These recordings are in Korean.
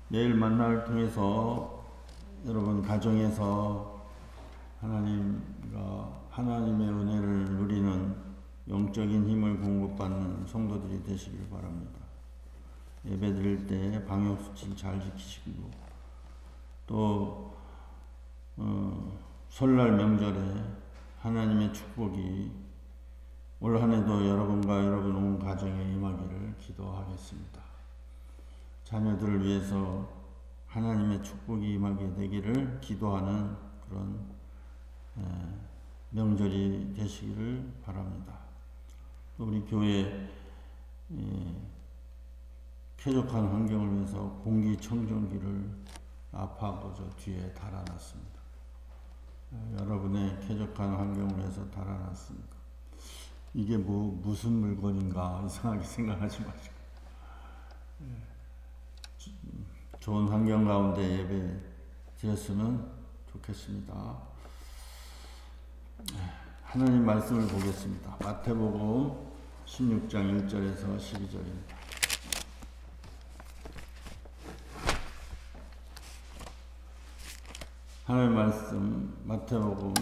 매일 만나를 통해서 여러분 가정에서 하나님의 은혜를 누리는 영적인 힘을 공급받는 성도들이 되시길 바랍니다. 예배 드릴 때 방역수칙 잘 지키시고 또 설날 명절에 하나님의 축복이 올 한해도 여러분과 여러분 온 가정에 임하기를 기도하겠습니다. 자녀들을 위해서 하나님의 축복이 임하게 되기를 기도하는 그런 명절이 되시기를 바랍니다. 우리 교회 쾌적한 환경을 위해서 공기청정기를 앞하고 저 뒤에 달아놨습니다. 여러분의 쾌적한 환경을 위해서 달아놨습니다. 이게 무슨 물건인가 이상하게 생각하지 마시고 좋은 환경 가운데 예배 드렸으면 좋겠습니다. 하나님 말씀을 보겠습니다. 마태복음 16장 1절에서 12절입니다. 하나님 말씀 마태복음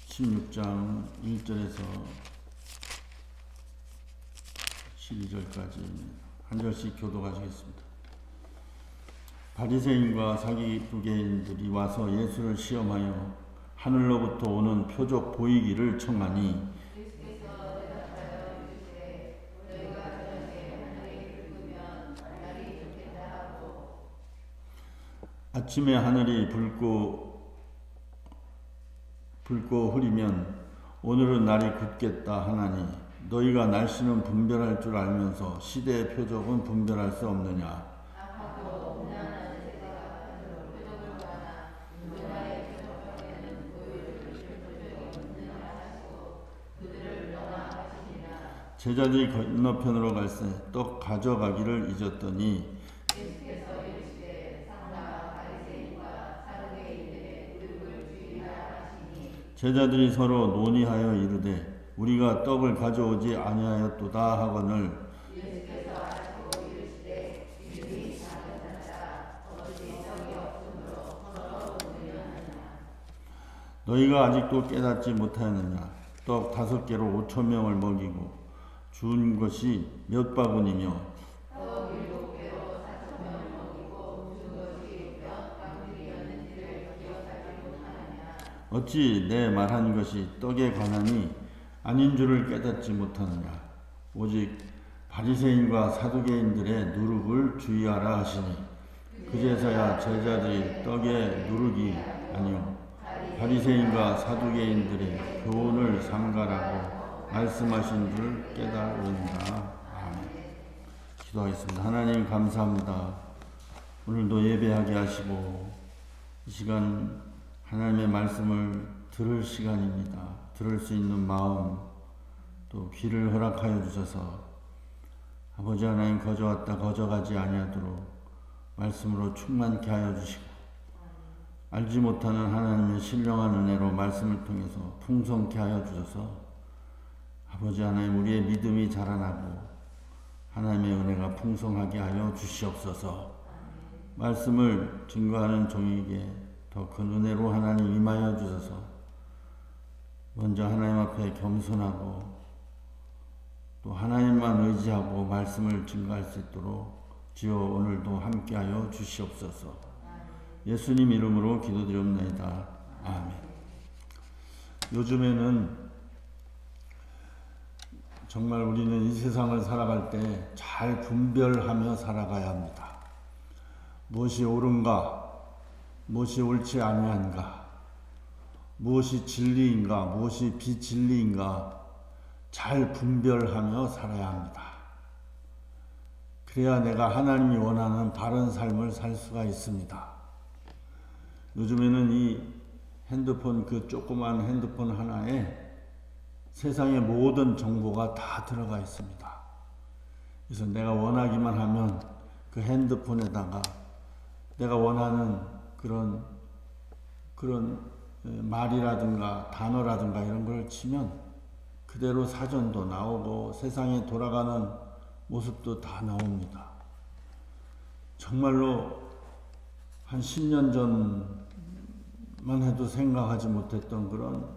16장 1절에서 12절까지 한 절씩 교독하시겠습니다. 바리새인과 사기두개인들이 와서 예수를 시험하여 하늘로부터 오는 표적 보이기를 청하니 아침에 하늘이 붉고 흐리면 오늘은 날이 굳겠다 하나니 너희가 날씨는 분별할 줄 알면서 시대의 표적은 분별할 수 없느냐. 제자들이 건너편으로 갈새 떡 가져가기를 잊었더니 제자들이 서로 논의하여 이르되 우리가 떡을 가져오지 아니하였도다 하거늘 너희가 아직도 깨닫지 못하였느냐. 떡 5개로 5,000명을 먹이고 준 것이 몇 바구니며 어찌 내 말한 것이 떡에 관하니 아닌 줄을 깨닫지 못하느냐. 오직 바리새인과 사두개인들의 누룩을 주의하라 하시니 그제서야 제자들이 떡에 누룩이 아니요 바리새인과 사두개인들의 교훈을 삼가라고 말씀하신 줄 깨달은다. 아멘. 기도하겠습니다. 하나님 감사합니다. 오늘도 예배하게 하시고 이 시간 하나님의 말씀을 들을 시간입니다. 들을 수 있는 마음 또 귀를 허락하여 주셔서 아버지 하나님 거저왔다 거저가지 아니하도록 말씀으로 충만케 하여 주시고 알지 못하는 하나님의 신령한 은혜로 말씀을 통해서 풍성케 하여 주셔서 아버지 하나님 우리의 믿음이 자라나고 하나님의 은혜가 풍성하게 하여 주시옵소서. 말씀을 증거하는 종에게 더 큰 은혜로 하나님 임하여 주셔서 먼저 하나님 앞에 겸손하고 또 하나님만 의지하고 말씀을 증거할 수 있도록 주여 오늘도 함께하여 주시옵소서. 예수님 이름으로 기도드립니다. 아멘. 요즘에는 정말 우리는 이 세상을 살아갈 때 잘 분별하며 살아가야 합니다. 무엇이 옳은가, 무엇이 옳지 아니한가, 무엇이 진리인가, 무엇이 비진리인가 잘 분별하며 살아야 합니다. 그래야 내가 하나님이 원하는 바른 삶을 살 수가 있습니다. 요즘에는 이 핸드폰, 그 조그만 핸드폰 하나에 세상의 모든 정보가 다 들어가 있습니다. 그래서 내가 원하기만 하면 그 핸드폰에다가 내가 원하는 그런 말이라든가 단어라든가 이런 걸 치면 그대로 사전도 나오고 세상에 돌아가는 모습도 다 나옵니다. 정말로 한 10년 전만 해도 생각하지 못했던 그런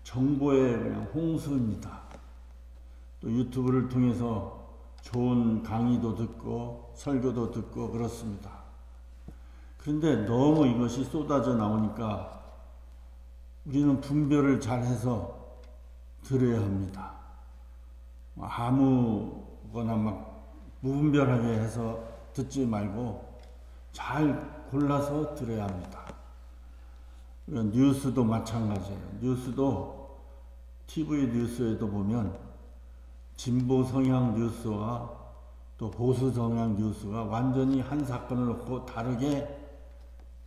정보의 그냥 홍수입니다. 또 유튜브를 통해서 좋은 강의도 듣고 설교도 듣고 그렇습니다. 그런데 너무 이것이 쏟아져 나오니까 우리는 분별을 잘해서 들어야 합니다. 아무거나 막 무분별하게 해서 듣지 말고 잘 골라서 들어야 합니다. 뉴스도 마찬가지예요. 뉴스도 TV 뉴스에도 보면 진보 성향 뉴스와 또 보수 성향 뉴스가 완전히 한 사건을 놓고 다르게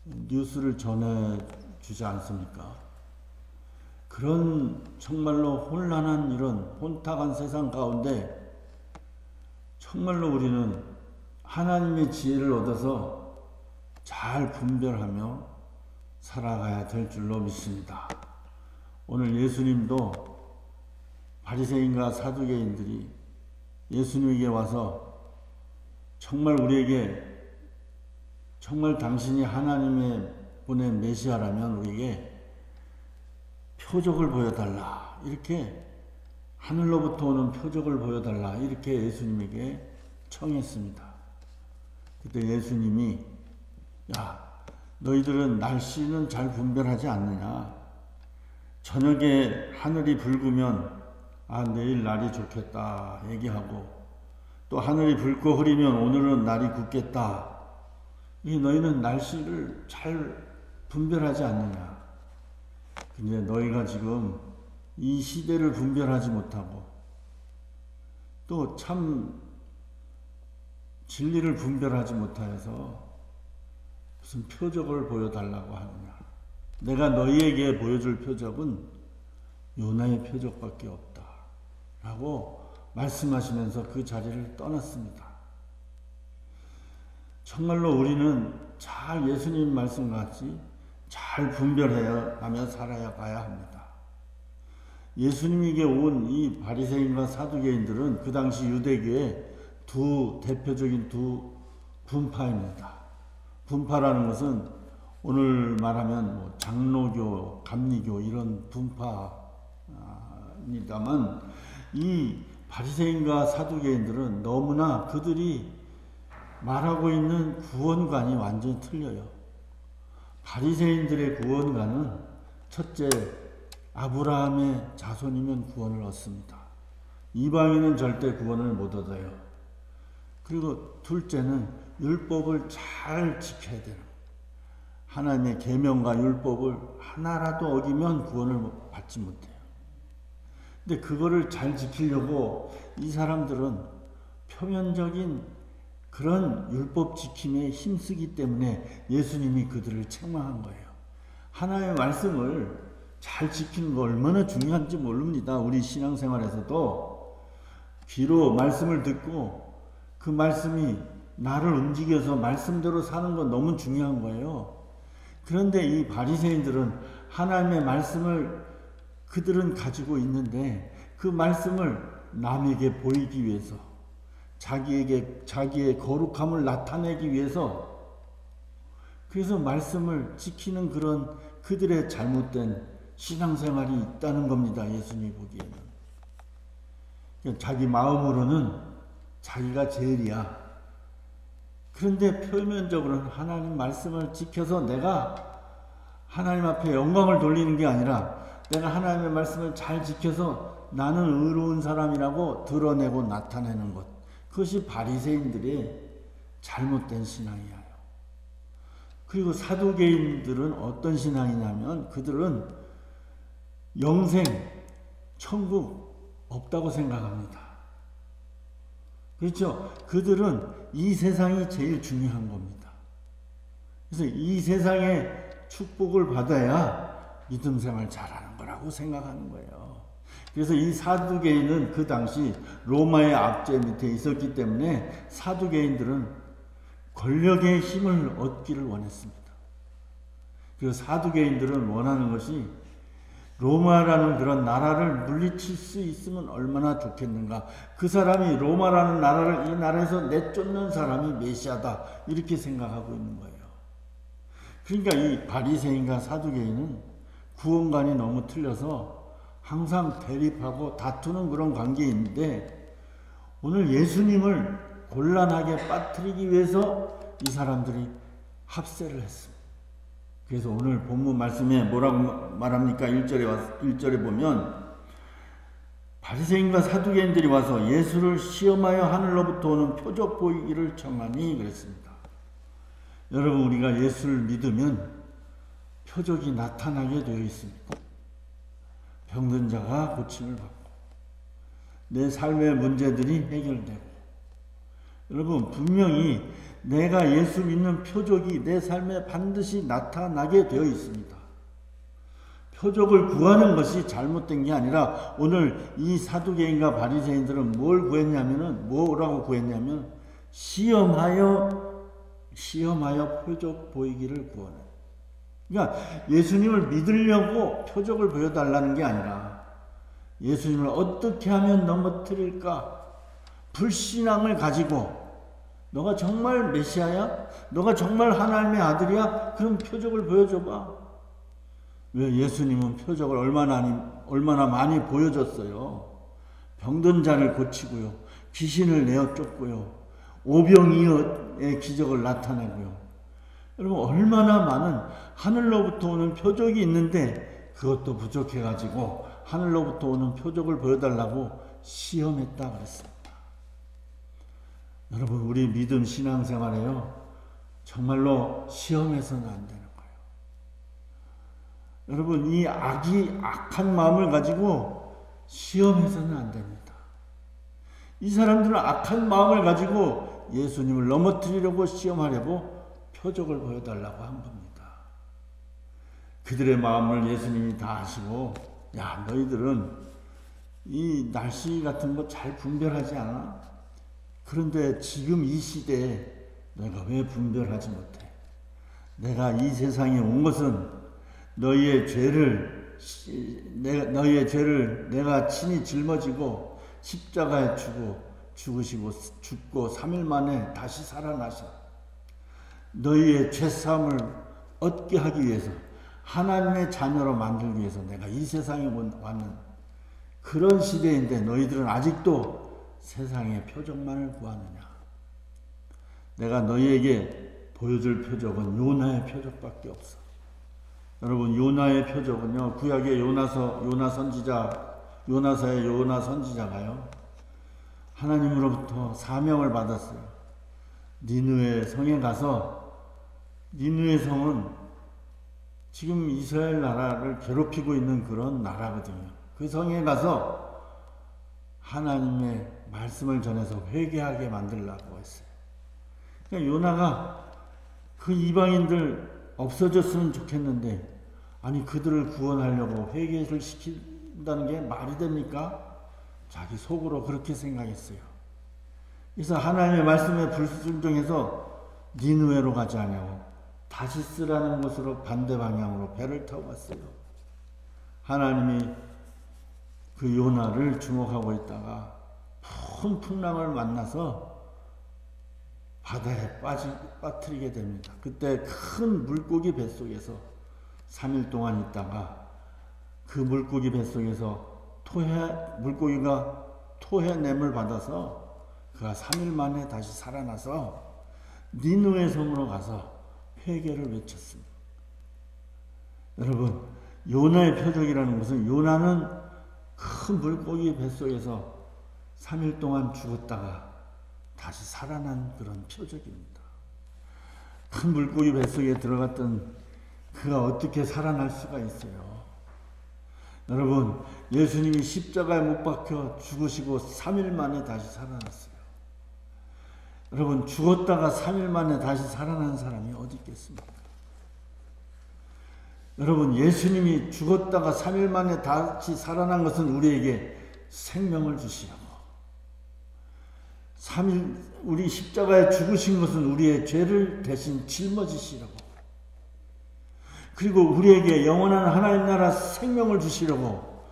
뉴스를 전해주지 않습니까? 그런 정말로 혼란한 이런 혼탁한 세상 가운데 정말로 우리는 하나님의 지혜를 얻어서 잘 분별하며 살아가야 될 줄로 믿습니다. 오늘 예수님도 바리새인과 사두개인들이 예수님에게 와서 정말 우리에게 정말 당신이 하나님의 보낸 메시아라면 우리에게 표적을 보여달라, 이렇게 하늘로부터 오는 표적을 보여달라, 이렇게 예수님에게 청했습니다. 그때 예수님이 야, 너희들은 날씨는 잘 분별하지 않느냐? 저녁에 하늘이 붉으면 아, 내일 날이 좋겠다 얘기하고, 또 하늘이 붉고 흐리면 오늘은 날이 굳겠다. 너희는 날씨를 잘 분별하지 않느냐? 근데 너희가 지금 이 시대를 분별하지 못하고 또 참 진리를 분별하지 못하여서 무슨 표적을 보여달라고 하느냐? 내가 너희에게 보여줄 표적은 요나의 표적밖에 없다 라고 말씀하시면서 그 자리를 떠났습니다. 정말로 우리는 잘 예수님 말씀같이 잘 분별해야 하며 살아가야 합니다. 예수님에게 온 이 바리새인과 사두개인들은 그 당시 유대교의 대표적인 두 분파입니다. 분파라는 것은 오늘 말하면 장로교, 감리교 이런 분파입니다만, 이 바리새인과 사두개인들은 너무나 그들이 말하고 있는 구원관이 완전히 틀려요. 바리새인들의 구원관은 첫째, 아브라함의 자손이면 구원을 얻습니다. 이방인은 절대 구원을 못 얻어요. 그리고 둘째는 율법을 잘 지켜야 되는, 하나님의 계명과 율법을 하나라도 어기면 구원을 받지 못해요. 근데 그거를 잘 지키려고 이 사람들은 표면적인 그런 율법 지킴에 힘쓰기 때문에 예수님이 그들을 책망한 거예요. 하나님의 말씀을 잘 지키는 거 얼마나 중요한지 모릅니다. 우리 신앙생활에서도 귀로 말씀을 듣고 그 말씀이 나를 움직여서 말씀대로 사는 건 너무 중요한 거예요. 그런데 이 바리새인들은 하나님의 말씀을 그들은 가지고 있는데 그 말씀을 남에게 보이기 위해서, 자기의 거룩함을 나타내기 위해서, 그래서 말씀을 지키는 그런 그들의 잘못된 신앙생활이 있다는 겁니다. 예수님이 보기에는. 자기 마음으로는 자기가 제일이야. 그런데 표면적으로는 하나님 말씀을 지켜서 내가 하나님 앞에 영광을 돌리는 게 아니라 내가 하나님의 말씀을 잘 지켜서 나는 의로운 사람이라고 드러내고 나타내는 것. 그것이 바리새인들의 잘못된 신앙이에요. 그리고 사두개인들은 어떤 신앙이냐면 그들은 영생, 천국 없다고 생각합니다. 그렇죠? 그들은 이 세상이 제일 중요한 겁니다. 그래서 이 세상의 축복을 받아야 믿음 생활 잘하는 거라고 생각하는 거예요. 그래서 이 사두개인은 그 당시 로마의 압제 밑에 있었기 때문에 사두개인들은 권력의 힘을 얻기를 원했습니다. 그리고 사두개인들은 원하는 것이 로마라는 그런 나라를 물리칠 수 있으면 얼마나 좋겠는가. 그 사람이 로마라는 나라를 이 나라에서 내쫓는 사람이 메시아다, 이렇게 생각하고 있는 거예요. 그러니까 이 바리새인과 사두개인은 구원관이 너무 틀려서 항상 대립하고 다투는 그런 관계인데, 오늘 예수님을 곤란하게 빠뜨리기 위해서 이 사람들이 합세를 했습니다. 그래서 오늘 본문 말씀에 뭐라고 말합니까? 1절에 보면 바리새인과 사두개인들이 와서 예수를 시험하여 하늘로부터 오는 표적 보이기를 청하니 그랬습니다. 여러분, 우리가 예수를 믿으면 표적이 나타나게 되어 있습니다. 병든 자가 고침을 받고 내 삶의 문제들이 해결되고, 여러분, 분명히 내가 예수 믿는 표적이 내 삶에 반드시 나타나게 되어 있습니다. 표적을 구하는 것이 잘못된 게 아니라 오늘 이 사두개인과 바리새인들은 뭐라고 구했냐면 시험하여 표적 보이기를 구하는. 그러니까 예수님을 믿으려고 표적을 보여달라는 게 아니라 예수님을 어떻게 하면 넘어뜨릴까, 불신앙을 가지고 너가 정말 메시아야? 너가 정말 하나님의 아들이야? 그럼 표적을 보여줘봐. 왜? 예수님은 표적을 얼마나 많이 보여줬어요. 병든 자를 고치고요, 귀신을 내어 쫓고요, 오병이어의 기적을 나타내고요. 여러분, 얼마나 많은 하늘로부터 오는 표적이 있는데 그것도 부족해가지고 하늘로부터 오는 표적을 보여달라고 시험했다 그랬습니다. 여러분, 우리 믿음 신앙생활에요, 정말로 시험해서는 안 되는 거예요. 여러분, 이 악한 마음을 가지고 시험해서는 안 됩니다. 이 사람들은 악한 마음을 가지고 예수님을 넘어뜨리려고 시험하려고 표적을 보여달라고 한 겁니다. 그들의 마음을 예수님이 다 아시고, 야, 너희들은 이 날씨 같은 거 잘 분별하지 않아? 그런데 지금 이 시대에 너희가 왜 분별하지 못해? 내가 이 세상에 온 것은 너희의 죄를 내가 친히 짊어지고 십자가에 죽고 3일 만에 다시 살아나서 너희의 죄사함을 얻게 하기 위해서, 하나님의 자녀로 만들기 위해서 내가 이 세상에 왔는 그런 시대인데 너희들은 아직도 세상의 표적만을 구하느냐? 내가 너희에게 보여줄 표적은 요나의 표적밖에 없어. 여러분, 요나의 표적은요, 구약의 요나서의 요나 선지자가요, 하나님으로부터 사명을 받았어요. 니느웨 성에 가서, 니느웨 성은 지금 이스라엘 나라를 괴롭히고 있는 그런 나라거든요. 그 성에 가서 하나님의 말씀을 전해서 회개하게 만들려고 했어요. 그러니까 요나가 그 이방인들 없어졌으면 좋겠는데, 아니 그들을 구원하려고 회개를 시킨다는 게 말이 됩니까? 자기 속으로 그렇게 생각했어요. 그래서 하나님의 말씀에 불순종해서 니느웨로 가지 않냐고 다시스라는 곳으로 반대 방향으로 배를 타고 갔어요. 하나님이 그 요나를 주목하고 있다가 큰 풍랑을 만나서 바다에 빠뜨리게 됩니다. 그때 큰 물고기 뱃속에서 3일 동안 있다가 그 물고기 뱃속에서 물고기가 토해냄을 받아서 그가 3일 만에 다시 살아나서 니느웨 성으로 가서 회개를 외쳤습니다. 여러분, 요나의 표적이라는 것은, 요나는 큰 물고기 뱃속에서 3일 동안 죽었다가 다시 살아난 그런 표적입니다. 큰 물고기 뱃속에 들어갔던 그가 어떻게 살아날 수가 있어요? 여러분, 예수님이 십자가에 못 박혀 죽으시고 3일 만에 다시 살아났어요. 여러분, 죽었다가 3일 만에 다시 살아난 사람이 어디 있겠습니까? 여러분, 예수님이 죽었다가 3일 만에 다시 살아난 것은 우리에게 생명을 주시라고, 3일 우리 십자가에 죽으신 것은 우리의 죄를 대신 짊어지시라고, 그리고 우리에게 영원한 하나님 나라 생명을 주시려고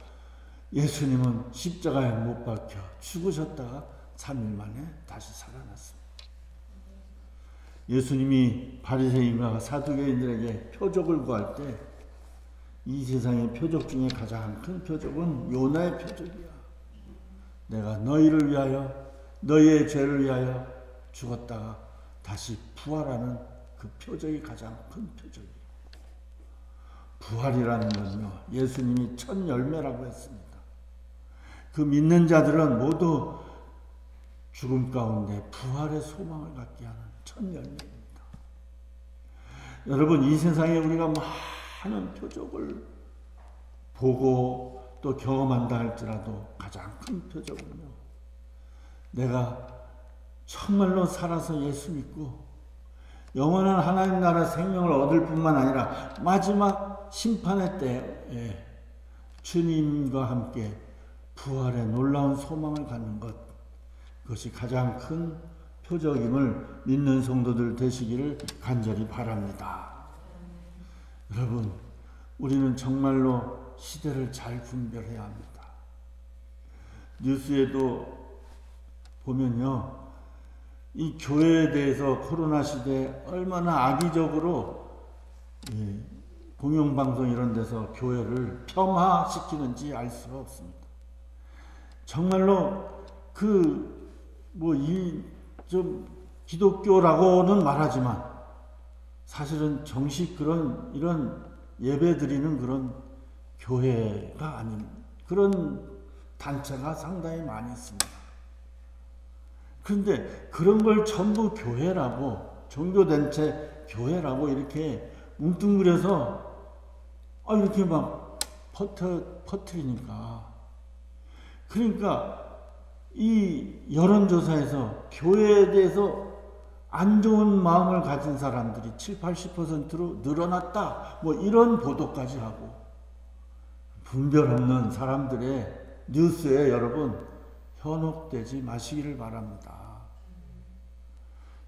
예수님은 십자가에 못 박혀 죽으셨다가 3일 만에 다시 살아났습니다. 예수님이 바리새인과 사두개인들에게 표적을 구할 때 이 세상의 표적 중에 가장 큰 표적은 요나의 표적이야. 내가 너희를 위하여 너희의 죄를 위하여 죽었다가 다시 부활하는 그 표적이 가장 큰 표적이에요. 부활이라는 건요, 예수님이 첫 열매라고 했습니다. 그 믿는 자들은 모두 죽음 가운데 부활의 소망을 갖게 하는 첫 열매입니다. 여러분, 이 세상에 우리가 많은 표적을 보고 또 경험한다 할지라도 가장 큰 표적은요, 내가 정말로 살아서 예수 믿고 영원한 하나님 나라 생명을 얻을 뿐만 아니라 마지막 심판의 때에 주님과 함께 부활의 놀라운 소망을 갖는 것, 그것이 가장 큰 표적임을 믿는 성도들 되시기를 간절히 바랍니다. 여러분, 우리는 정말로 시대를 잘 분별해야 합니다. 뉴스에도 보면요, 이 교회에 대해서 코로나 시대에 얼마나 악의적으로 공영방송 이런 데서 교회를 폄하시키는지 알 수가 없습니다. 정말로 좀 기독교라고는 말하지만 사실은 정식 이런 예배 드리는 그런 교회가 아닌 그런 단체가 상당히 많이 있습니다. 그런데 그런 걸 전부 교회라고, 종교단체 교회라고 이렇게 뭉뚱그려서 이렇게 막 퍼뜨리니까, 그러니까 이 여론조사에서 교회에 대해서 안 좋은 마음을 가진 사람들이 70-80%로 늘어났다, 이런 보도까지 하고, 분별 없는 사람들의 뉴스에 여러분 현혹되지 마시기를 바랍니다.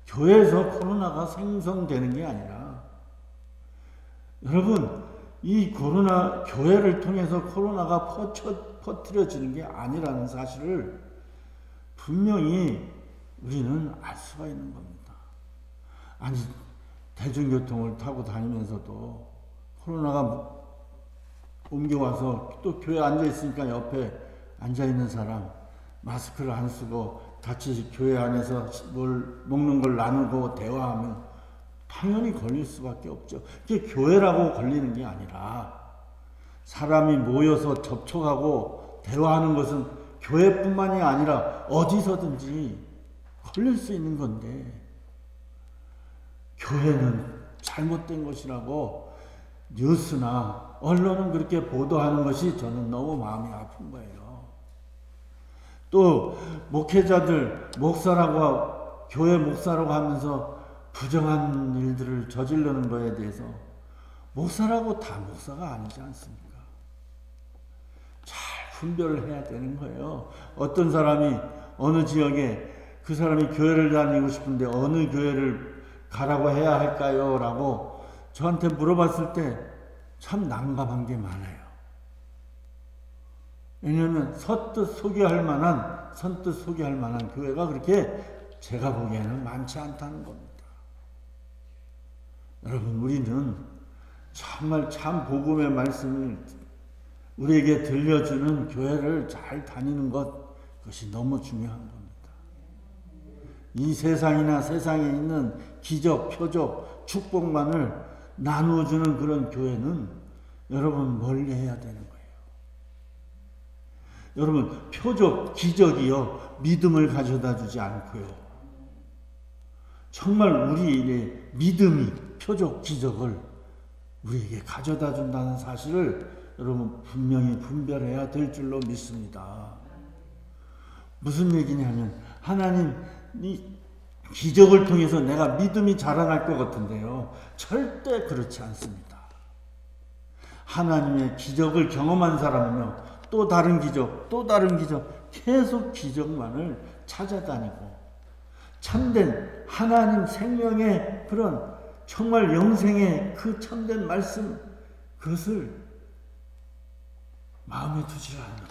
교회에서 코로나가 생성되는 게 아니라, 여러분, 이 교회를 통해서 코로나가 퍼뜨려지는 게 아니라는 사실을 분명히 우리는 알 수가 있는 겁니다. 아니, 대중교통을 타고 다니면서도 코로나가 옮겨와서 또 교회에 앉아있으니까 옆에 앉아있는 사람 마스크를 안 쓰고 같이 교회 안에서 뭘 먹는 걸 나누고 대화하면 당연히 걸릴 수밖에 없죠. 그게 교회라고 걸리는 게 아니라 사람이 모여서 접촉하고 대화하는 것은 교회뿐만이 아니라 어디서든지 걸릴 수 있는 건데, 교회는 잘못된 것이라고 뉴스나 언론은 그렇게 보도하는 것이 저는 너무 마음이 아픈 거예요. 또 목회자들, 교회 목사라고 하면서 부정한 일들을 저지르는 것에 대해서 목사라고 다 목사가 아니지 않습니까? 잘 분별을 해야 되는 거예요. 어떤 사람이 어느 지역에 그 사람이 교회를 다니고 싶은데 어느 교회를 가라고 해야 할까요? 라고 저한테 물어봤을 때 참 난감한 게 많아요. 왜냐하면 선뜻 소개할 만한 교회가 그렇게 제가 보기에는 많지 않다는 겁니다. 여러분, 우리는 정말 참 복음의 말씀을 우리에게 들려주는 교회를 잘 다니는 것, 그것이 너무 중요한 겁니다. 이 세상이나 세상에 있는 기적, 표적, 축복만을 나누어주는 그런 교회는 여러분 멀리 해야 되는 거예요. 여러분, 표적, 기적이요, 믿음을 가져다 주지 않고요, 정말 우리의 믿음이 표적, 기적을 우리에게 가져다 준다는 사실을 여러분 분명히 분별해야 될 줄로 믿습니다. 무슨 얘기냐면, 하나님이 기적을 통해서 내가 믿음이 자라날 것 같은데요, 절대 그렇지 않습니다. 하나님의 기적을 경험한 사람은요, 또 다른 기적, 계속 기적만을 찾아다니고 참된 하나님 생명의 그런 정말 영생의 그 참된 말씀, 그것을 마음에 두지 않는 거예요.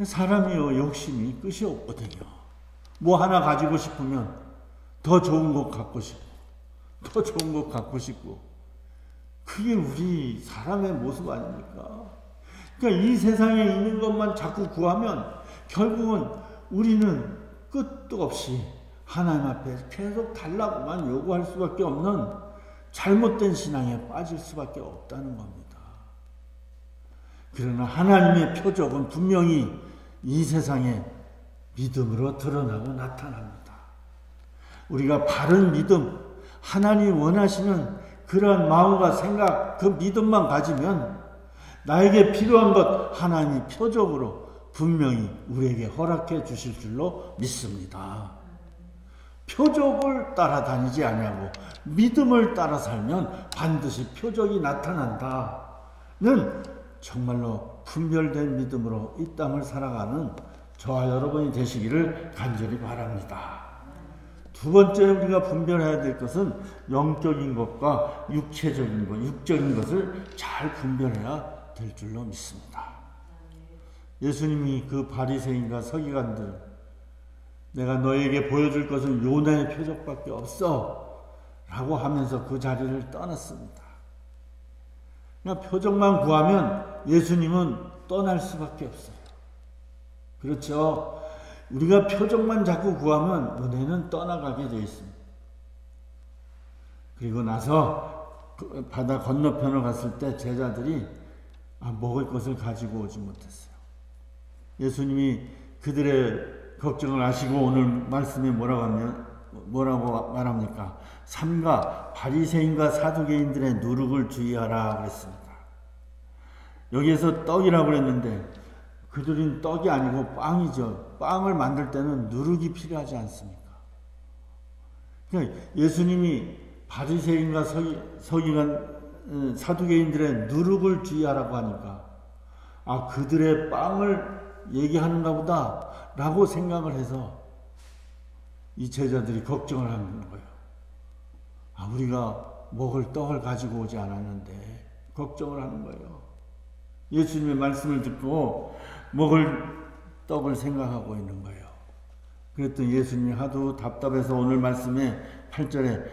사람이요, 욕심이 끝이 없거든요. 뭐 하나 가지고 싶으면 더 좋은 것 갖고 싶고, 더 좋은 것 갖고 싶고, 그게 우리 사람의 모습 아닙니까? 그러니까 이 세상에 있는 것만 자꾸 구하면 결국은 우리는 끝도 없이 하나님 앞에 계속 달라고만 요구할 수밖에 없는 잘못된 신앙에 빠질 수밖에 없다는 겁니다. 그러나 하나님의 표적은 분명히 이 세상에 믿음으로 드러나고 나타납니다. 우리가 바른 믿음, 하나님 원하시는 그러한 마음과 생각, 그 믿음만 가지면 나에게 필요한 것 하나님이 표적으로 분명히 우리에게 허락해 주실 줄로 믿습니다. 표적을 따라다니지 아니하고 믿음을 따라 살면 반드시 표적이 나타난다는 정말로 분별된 믿음으로 이 땅을 살아가는 저와 여러분이 되시기를 간절히 바랍니다. 두 번째 우리가 분별해야 될 것은 영적인 것과 육체적인 것, 육적인 것을 잘 분별해야 될 줄로 믿습니다. 예수님이 그 바리새인과 서기관들, 내가 너에게 보여줄 것은 요나의 표적밖에 없어 라고 하면서 그 자리를 떠났습니다. 그냥 표적만 구하면 예수님은 떠날 수밖에 없어요. 그렇죠? 우리가 표적만 자꾸 구하면 은혜는 떠나가게 되어 있습니다. 그리고 나서 바다 건너편을 갔을 때 제자들이 먹을 것을 가지고 오지 못했어요. 예수님이 그들의 걱정을 아시고 오늘 말씀에 뭐라고 말합니까? 삼가 바리새인과 사두개인들의 누룩을 주의하라 그랬습니다. 여기에서 떡이라고 그랬는데 그들은 떡이 아니고 빵이죠. 빵을 만들 때는 누룩이 필요하지 않습니까? 그러니까 예수님이 바리새인과 서기관 사두개인들의 누룩을 주의하라고 하니까 그들의 빵을 얘기하는가 보다 라고 생각을 해서 이 제자들이 걱정을 하는 거예요. 우리가 먹을 떡을 가지고 오지 않았는데 걱정을 하는 거예요. 예수님의 말씀을 듣고 먹을 떡을 생각하고 있는 거예요. 그랬더니 예수님이 하도 답답해서 오늘 말씀에 8절에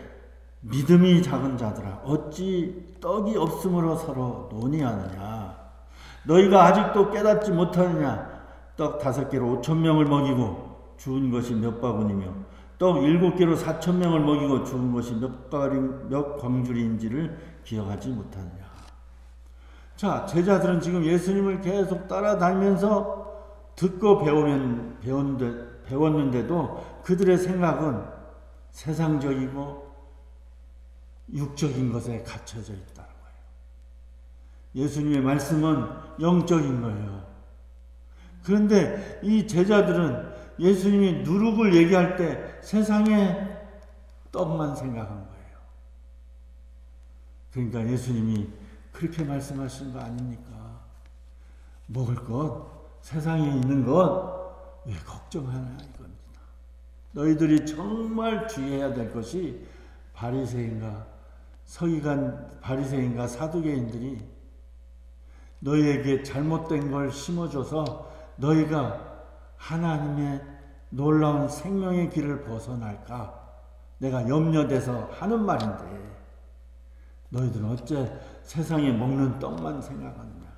믿음이 작은 자들아 어찌 떡이 없으므로 서로 논의하느냐. 너희가 아직도 깨닫지 못하느냐. 떡 5개로 5,000명을 먹이고 죽은 것이 몇 바구니며 떡 7개로 4,000명을 먹이고 죽은 것이 몇 광주리인지를 기억하지 못하느냐. 자, 제자들은 지금 예수님을 계속 따라다니면서 듣고 배웠는데도 그들의 생각은 세상적이고 육적인 것에 갇혀져 있다는 거예요. 예수님의 말씀은 영적인 거예요. 그런데 이 제자들은 예수님이 누룩을 얘기할 때 세상의 떡만 생각한 거예요. 그러니까 예수님이 그렇게 말씀하시는 거 아닙니까? 먹을 것, 세상에 있는 것 왜 걱정하냐 이겁니다. 너희들이 정말 주의해야 될 것이 바리새인과 사두개인들이 너희에게 잘못된 걸 심어줘서 너희가 하나님의 놀라운 생명의 길을 벗어날까 내가 염려돼서 하는 말인데 너희들은 어째 세상에 먹는 떡만 생각하느냐.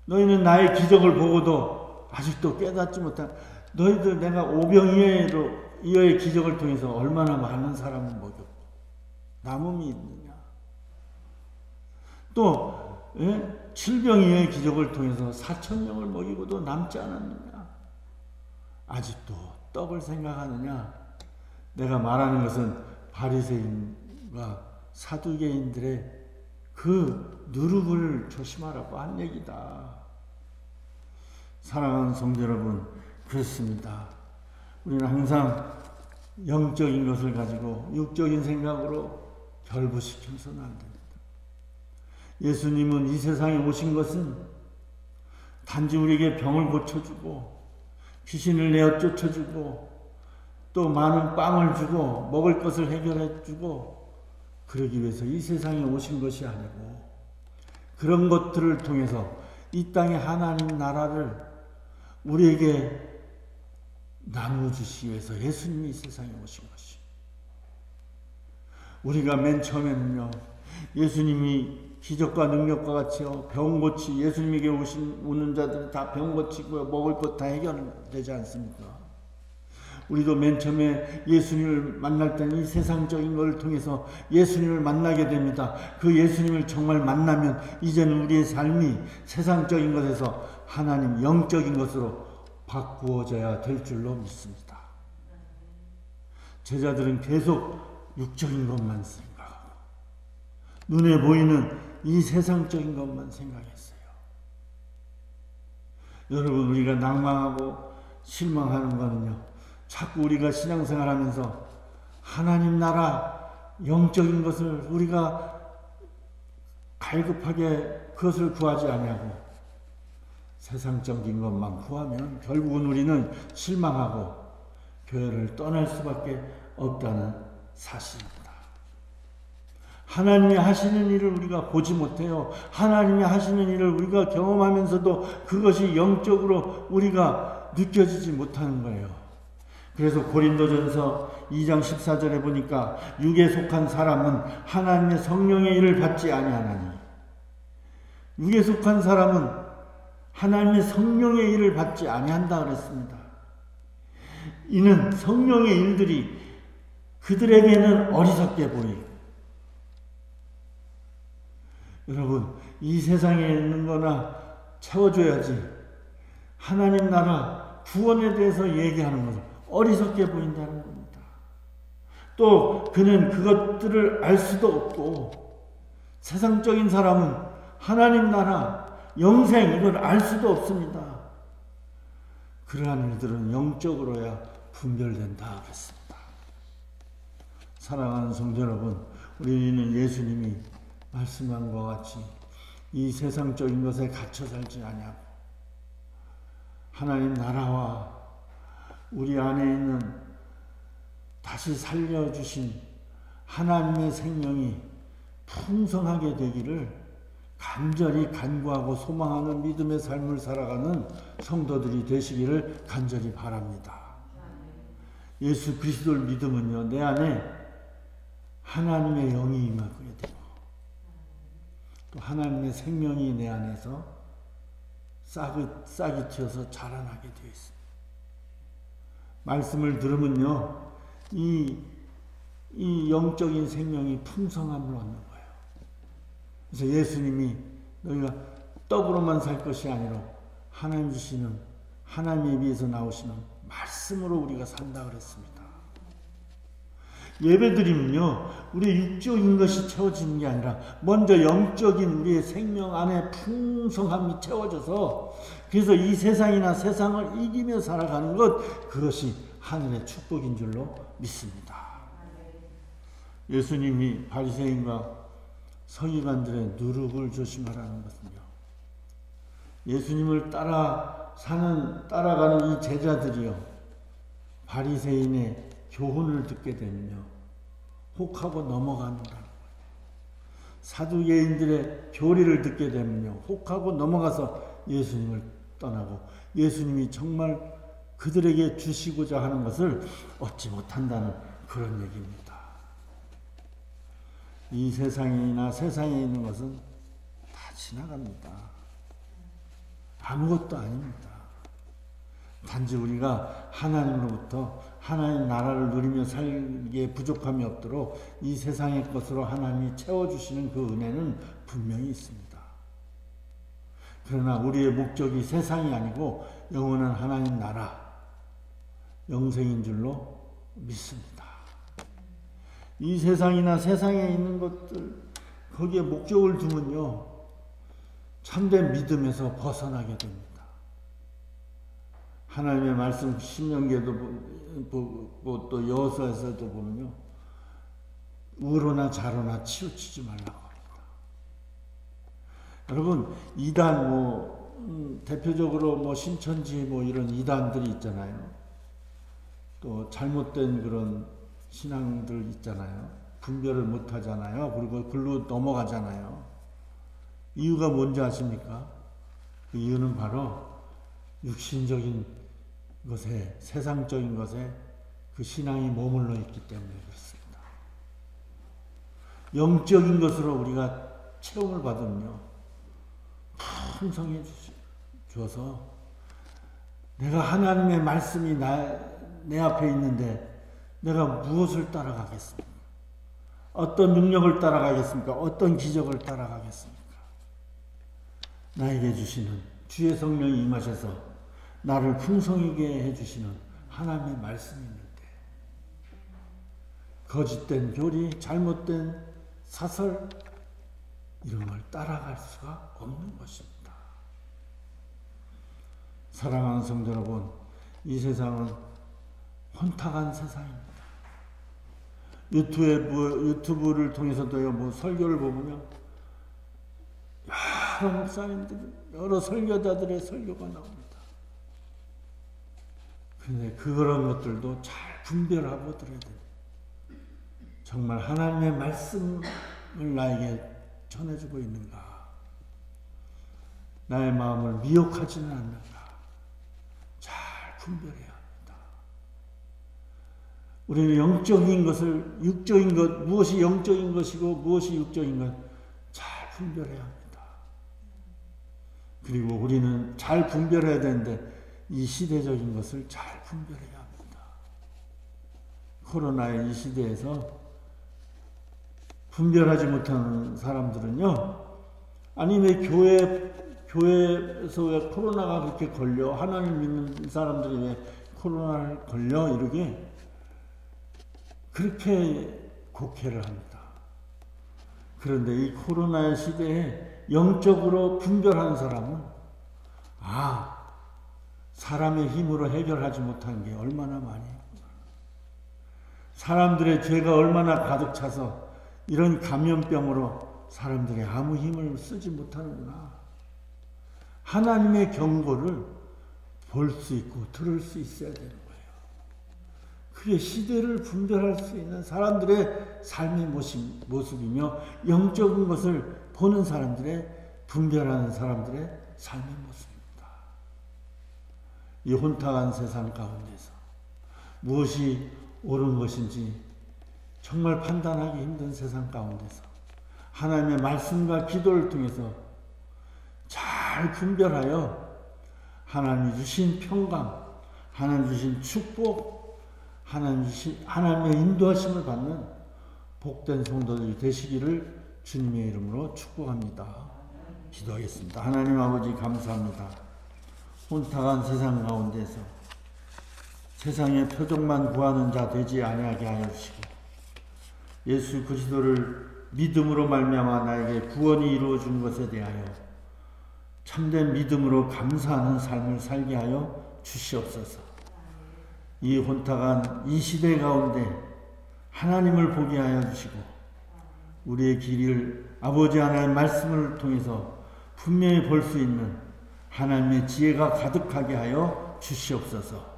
너희는 나의 기적을 보고도 아직도 깨닫지 못한 너희들 내가 오병이어의 기적을 통해서 얼마나 많은 사람을 먹였고 남음이 있느냐. 또 7병이어의 기적을 통해서 4,000명을 먹이고도 남지 않았느냐. 아직도 떡을 생각하느냐. 내가 말하는 것은 바리새인과 사두개인들의 그 누룩을 조심하라고 한 얘기다. 사랑하는 성도 여러분, 그렇습니다. 우리는 항상 영적인 것을 가지고 육적인 생각으로 결부시켜서는 안 됩니다. 예수님은 이 세상에 오신 것은 단지 우리에게 병을 고쳐주고 귀신을 내어 쫓아주고 또 많은 빵을 주고 먹을 것을 해결해 주고 그러기 위해서 이 세상에 오신 것이 아니고 그런 것들을 통해서 이 땅의 하나님 나라를 우리에게 나누어 주시기 위해서 예수님이 이 세상에 오신 것이. 우리가 맨 처음에는요, 예수님이 기적과 능력과 같이 병 고치, 예수님에게 오는 자들은 다 병 고치고 먹을 것 다 해결되지 않습니까? 우리도 맨 처음에 예수님을 만날 때는 이 세상적인 걸 통해서 예수님을 만나게 됩니다. 그 예수님을 정말 만나면 이제는 우리의 삶이 세상적인 것에서 하나님 영적인 것으로 바꾸어져야 될 줄로 믿습니다. 제자들은 계속 육적인 것만 생각하고 눈에 보이는 이 세상적인 것만 생각했어요. 여러분, 우리가 낭망하고 실망하는 거는요, 자꾸 우리가 신앙생활하면서 하나님 나라 영적인 것을 우리가 갈급하게 그것을 구하지 아니하고 세상적인 것만 구하면 결국은 우리는 실망하고 교회를 떠날 수밖에 없다는 사실입니다. 하나님이 하시는 일을 우리가 보지 못해요. 하나님이 하시는 일을 우리가 경험하면서도 그것이 영적으로 우리가 느껴지지 못하는 거예요. 그래서 고린도전서 2장 14절에 보니까 육에 속한 사람은 하나님의 성령의 일을 받지 아니하나니, 육에 속한 사람은 하나님의 성령의 일을 받지 아니한다 그랬습니다. 이는 성령의 일들이 그들에게는 어리석게 보이고, 여러분, 이 세상에 있는 거나 채워줘야지 하나님 나라 구원에 대해서 얘기하는 것은 어리석게 보인다는 겁니다. 또 그는 그것들을 알 수도 없고, 세상적인 사람은 하나님 나라 영생 이걸 알 수도 없습니다. 그러한 일들은 영적으로야 분별된다 그랬습니다. 사랑하는 성도 여러분, 우리는 예수님이 말씀한 것 같이 이 세상적인 것에 갇혀 살지 아니하고 하나님 나라와 우리 안에 있는 다시 살려주신 하나님의 생명이 풍성하게 되기를 간절히 간구하고 소망하는 믿음의 삶을 살아가는 성도들이 되시기를 간절히 바랍니다. 예수 그리스도를 믿으면요, 내 안에 하나님의 영이 임하게 되고 또 하나님의 생명이 내 안에서 싹이 튀어서 자라나게 되어 있습니다. 말씀을 들으면요, 이 영적인 생명이 풍성함을 얻는 거예요. 그래서 예수님이 너희가 떡으로만 살 것이 아니라 하나님 주시는, 하나님에 비해서 나오시는 말씀으로 우리가 산다 그랬습니다. 예배드리면요, 우리의 육적인 것이 채워지는 게 아니라 먼저 영적인 우리의 생명 안에 풍성함이 채워져서, 그래서 이 세상이나 세상을 이기며 살아가는 것, 그것이 하늘의 축복인 줄로 믿습니다. 예수님이 바리새인과 서기관들의 누룩을 조심하라는 것은요, 예수님을 따라가는 이 제자들이요, 바리새인의 교훈을 듣게 되면요, 혹하고 넘어간다는 거예요. 사두개인들의 교리를 듣게 되면요, 혹하고 넘어가서 예수님을 떠나고 예수님이 정말 그들에게 주시고자 하는 것을 얻지 못한다는 그런 얘기입니다. 이 세상이나 세상에 있는 것은 다 지나갑니다. 아무것도 아닙니다. 단지 우리가 하나님으로부터 하나님 나라를 누리며 살기에 부족함이 없도록 이 세상의 것으로 하나님이 채워주시는 그 은혜는 분명히 있습니다. 그러나 우리의 목적이 세상이 아니고 영원한 하나님 나라, 영생인 줄로 믿습니다. 이 세상이나 세상에 있는 것들, 거기에 목적을 두면요, 참된 믿음에서 벗어나게 됩니다. 하나님의 말씀 신명기에도 보고 또 여호수아에서도 보면요, 우로나 좌로나 치우치지 말라고 합니다. 여러분, 이단 대표적으로 신천지 이런 이단들이 있잖아요. 또 잘못된 그런 신앙들 있잖아요. 분별을 못 하잖아요. 그리고 글로 넘어가잖아요. 이유가 뭔지 아십니까? 그 이유는 바로 육신적인 것에, 세상적인 것에 그 신앙이 머물러 있기 때문에 그렇습니다. 영적인 것으로 우리가 체험을 받으면요, 풍성해 주어서 내가 하나님의 말씀이 내 앞에 있는데 내가 무엇을 따라가겠습니까? 어떤 능력을 따라가겠습니까? 어떤 기적을 따라가겠습니까? 나에게 주시는 주의 성령이 임하셔서 나를 풍성하게 해주시는 하나님의 말씀이 있는데 거짓된 교리, 잘못된 사설 이런 걸 따라갈 수가 없는 것입니다. 사랑하는 성도 여러분, 이 세상은 혼탁한 세상입니다. 유튜브를 통해서도요, 뭐 설교를 보면요, 여러 목사님들, 여러 설교자들의 설교가 나옵니다. 그런데 그런 것들도 잘 분별하고 들어야 됩니다. 정말 하나님의 말씀을 나에게 전해주고 있는가? 나의 마음을 미혹하지는 않는가? 잘 분별해야 합니다. 우리는 영적인 것을, 육적인 것, 무엇이 영적인 것이고 무엇이 육적인 것 잘 분별해야 합니다. 그리고 우리는 잘 분별해야 되는데 이 시대적인 것을 잘 분별해야 합니다. 코로나의 이 시대에서 분별하지 못하는 사람들은요, 아니 왜 교회에서 왜 코로나가 그렇게 걸려? 하나님 믿는 사람들이 왜 코로나를 걸려? 이렇게 그렇게 곡해를 합니다. 그런데 이 코로나의 시대에 영적으로 분별하는 사람은 사람의 힘으로 해결하지 못한 게 얼마나 많이 있구나. 사람들의 죄가 얼마나 가득 차서 이런 감염병으로 사람들이 아무 힘을 쓰지 못하는구나. 하나님의 경고를 볼 수 있고 들을 수 있어야 되는 거예요. 그게 시대를 분별할 수 있는 사람들의 삶의 모습이며 영적인 것을 보는 사람들의, 분별하는 사람들의 삶의 모습입니다. 이 혼탁한 세상 가운데서 무엇이 옳은 것인지 정말 판단하기 힘든 세상 가운데서 하나님의 말씀과 기도를 통해서 잘 분별하여 하나님이 주신 평강, 하나님 주신 축복, 하나님의 인도하심을 받는 복된 성도들이 되시기를 주님의 이름으로 축복합니다. 기도하겠습니다. 하나님 아버지 감사합니다. 혼탁한 세상 가운데서 세상의 표적만 구하는 자 되지 아니하게 하여 주시고 예수 그리스도를 믿음으로 말미암아 나에게 구원이 이루어진 것에 대하여 참된 믿음으로 감사하는 삶을 살게 하여 주시옵소서. 이 혼탁한 이 시대 가운데 하나님을 보게 하여 주시고 우리의 길을 아버지 하나님의 말씀을 통해서 분명히 볼 수 있는 하나님의 지혜가 가득하게 하여 주시옵소서.